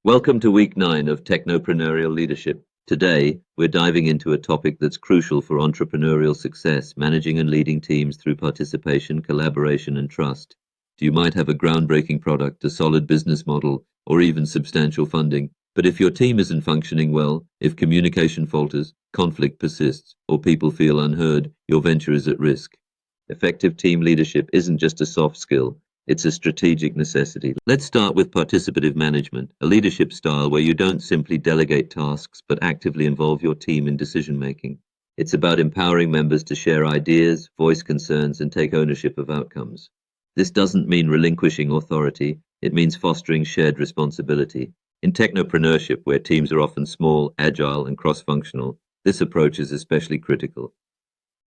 Welcome to week 9 of Technopreneurial Leadership. Today, we're diving into a topic that's crucial for entrepreneurial success, managing and leading teams through participation, collaboration, and trust. You might have a groundbreaking product, a solid business model, or even substantial funding. But if your team isn't functioning well, if communication falters, conflict persists, or people feel unheard, your venture is at risk. Effective team leadership isn't just a soft skill. It's a strategic necessity. Let's start with participative management, a leadership style where you don't simply delegate tasks but actively involve your team in decision-making. It's about empowering members to share ideas, voice concerns, and take ownership of outcomes. This doesn't mean relinquishing authority, it means fostering shared responsibility. In technopreneurship, where teams are often small, agile, and cross-functional, this approach is especially critical.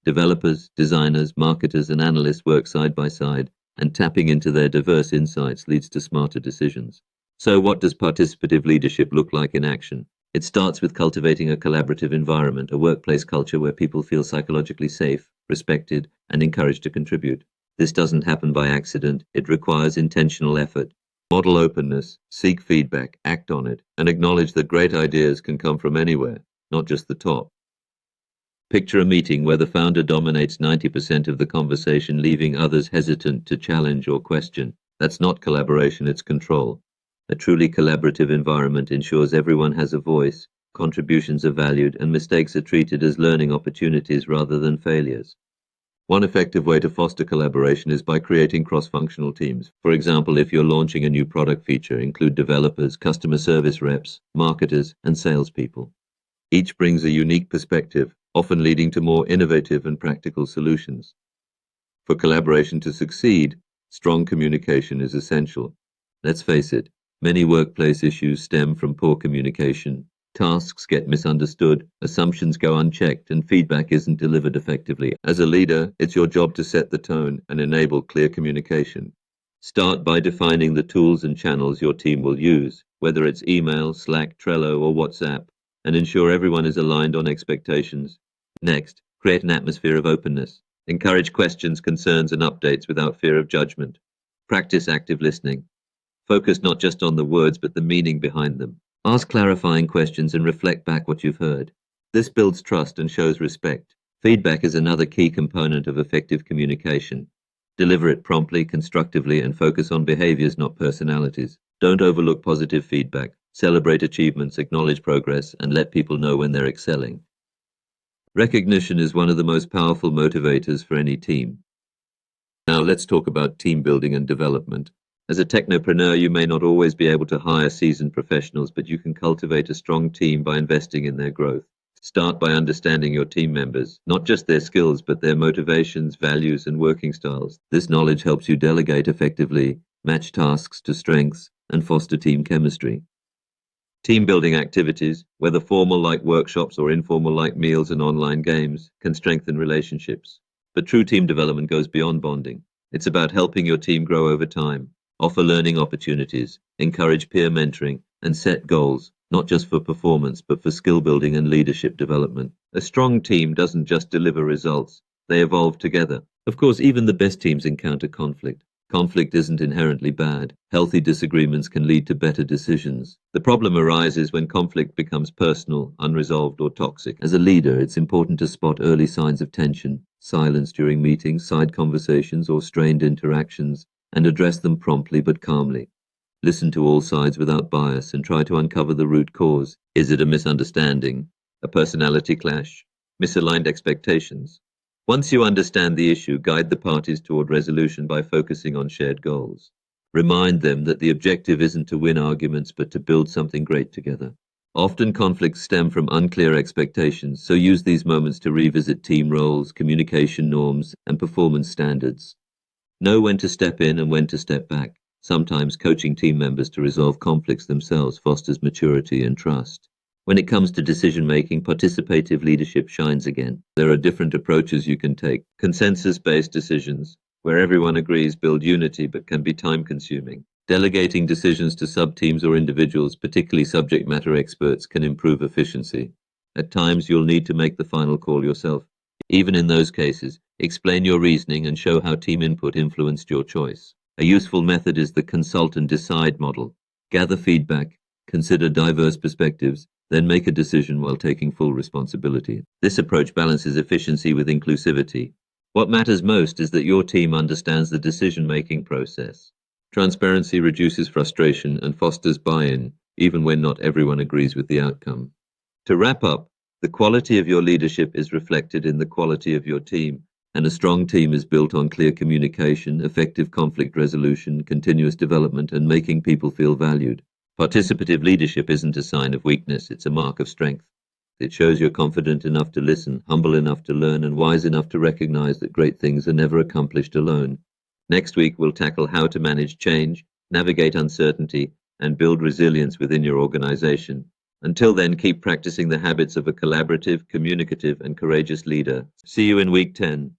Developers, designers, marketers, and analysts work side by side, and tapping into their diverse insights leads to smarter decisions. So what does participative leadership look like in action? It starts with cultivating a collaborative environment, a workplace culture where people feel psychologically safe, respected, and encouraged to contribute. This doesn't happen by accident. It requires intentional effort. Model openness, seek feedback, act on it, and acknowledge that great ideas can come from anywhere, not just the top. Picture a meeting where the founder dominates 90% of the conversation, leaving others hesitant to challenge or question. That's not collaboration, it's control. A truly collaborative environment ensures everyone has a voice, contributions are valued, and mistakes are treated as learning opportunities rather than failures. One effective way to foster collaboration is by creating cross-functional teams. For example, if you're launching a new product feature, include developers, customer service reps, marketers, and salespeople. Each brings a unique perspective, often leading to more innovative and practical solutions. For collaboration to succeed, strong communication is essential. Let's face it, many workplace issues stem from poor communication. Tasks get misunderstood, assumptions go unchecked, and feedback isn't delivered effectively. As a leader, it's your job to set the tone and enable clear communication. Start by defining the tools and channels your team will use, whether it's email, Slack, Trello, or WhatsApp, and ensure everyone is aligned on expectations. Next, create an atmosphere of openness. Encourage questions, concerns, and updates without fear of judgment. Practice active listening. Focus not just on the words but the meaning behind them. Ask clarifying questions and reflect back what you've heard. This builds trust and shows respect. Feedback is another key component of effective communication. Deliver it promptly, constructively, and focus on behaviors, not personalities. Don't overlook positive feedback. Celebrate achievements, acknowledge progress, and let people know when they're excelling. Recognition is one of the most powerful motivators for any team. Now let's talk about team building and development. As a technopreneur, you may not always be able to hire seasoned professionals, but you can cultivate a strong team by investing in their growth. Start by understanding your team members, not just their skills, but their motivations, values, and working styles. This knowledge helps you delegate effectively, match tasks to strengths, and foster team chemistry. Team building activities, whether formal like workshops or informal like meals and online games, can strengthen relationships. But true team development goes beyond bonding. It's about helping your team grow over time, offer learning opportunities, encourage peer mentoring, and set goals, not just for performance, but for skill building and leadership development. A strong team doesn't just deliver results, they evolve together. Of course, even the best teams encounter conflict. Conflict isn't inherently bad. Healthy disagreements can lead to better decisions. The problem arises when conflict becomes personal, unresolved, or toxic. As a leader, it's important to spot early signs of tension, silence during meetings, side conversations, or strained interactions, and address them promptly but calmly. Listen to all sides without bias and try to uncover the root cause. Is it a misunderstanding, a personality clash, misaligned expectations? Once you understand the issue, guide the parties toward resolution by focusing on shared goals. Remind them that the objective isn't to win arguments but to build something great together. Often conflicts stem from unclear expectations, so use these moments to revisit team roles, communication norms, and performance standards. Know when to step in and when to step back. Sometimes coaching team members to resolve conflicts themselves fosters maturity and trust. When it comes to decision-making, participative leadership shines again. There are different approaches you can take. Consensus-based decisions, where everyone agrees, build unity but can be time-consuming. Delegating decisions to sub-teams or individuals, particularly subject matter experts, can improve efficiency. At times, you'll need to make the final call yourself. Even in those cases, explain your reasoning and show how team input influenced your choice. A useful method is the consult and decide model. Gather feedback, consider diverse perspectives, then make a decision while taking full responsibility. This approach balances efficiency with inclusivity. What matters most is that your team understands the decision-making process. Transparency reduces frustration and fosters buy-in, even when not everyone agrees with the outcome. To wrap up, the quality of your leadership is reflected in the quality of your team, and a strong team is built on clear communication, effective conflict resolution, continuous development, and making people feel valued. Participative leadership isn't a sign of weakness, it's a mark of strength. It shows you're confident enough to listen, humble enough to learn, and wise enough to recognize that great things are never accomplished alone. Next week, we'll tackle how to manage change, navigate uncertainty, and build resilience within your organization. Until then, keep practicing the habits of a collaborative, communicative, and courageous leader. See you in week 10.